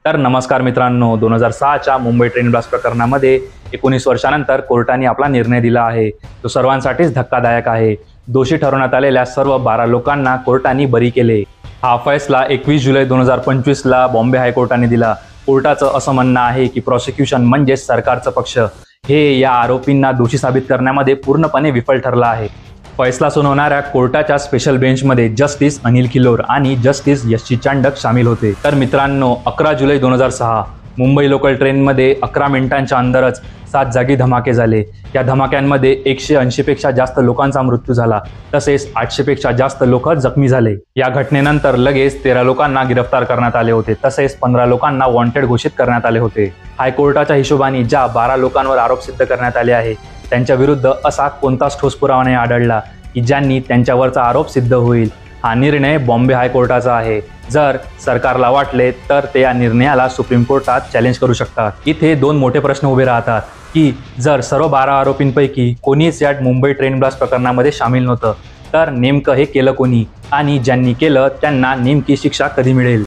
तर नमस्कार मित्रांनो, 2006च्या मुंबई ट्रेन ब्लास्ट प्रकरणामध्ये 19 वर्षानंतर कोर्टाने आपला निर्णय दिला आहे. तो सर्वांसाठीच धक्कादायक आहे. दोषी ठरवण्यात आलेल्या सर्व 12 लोकांना कोर्टाने बरी केले. हा फैसला 21 जुलै 2025ला बॉम्बे हायकोर्टाने दिला. कोर्टाचं असं म्हणणं आहे की प्रॉसिक्युशन म्हणजेच सरकारचा पक्ष हे या आरोपींना दोषी साबित करण्यामध्ये पूर्णपणे विफल ठरला आहे. फैसला सुनावणाऱ्या कोर्टाच्या स्पेशल बेंचमध्ये जस्टिस अनिल किलोर आणि जस्टिस यशी चांडक सामील होते. तर मित्रांनो, 11 जुलै 2006 मुंबई लोकल ट्रेनमध्ये 11 मिनिटांच्या अंदरच 7 जागी धमाके झाले. या धमाक्यांमध्ये 180 पेक्षा जास्त लोकांचा मृत्यू झाला, तसेच 800 पेक्षा जास्त लोक जखमी झाले. या घटनेनंतर लगेच 13 लोकांना गिरफ्तार करण्यात आले होते, तसेच 15 लोकांना वॉन्टेड घोषित करण्यात आले होते. हायकोर्टाच्या हिशोबाने ज्या 12 लोकांवर आरोप सिद्ध करण्यात आले आहे त्यांच्या विरुद्ध असा कोणताच ठोस पुरावा नाही आढळला की ज्यांनी त्यांच्यावरचा आरोप सिद्ध होईल. हा निर्णय बॉम्बे हायकोर्टाचा आहे. जर सरकारला वाटले तर ते या निर्णयाला सुप्रीम कोर्टात चॅलेंज करू शकतात. इथे 2 मोठे प्रश्न उभे राहतात की जर सर्व 12 आरोपींपैकी कोणीच या मुंबई ट्रेन ब्लास्ट प्रकरणामध्ये सामील नव्हतं तर नेमकं हे केलं कोणी आणि ज्यांनी केलं त्यांना नेमकी शिक्षा कधी मिळेल.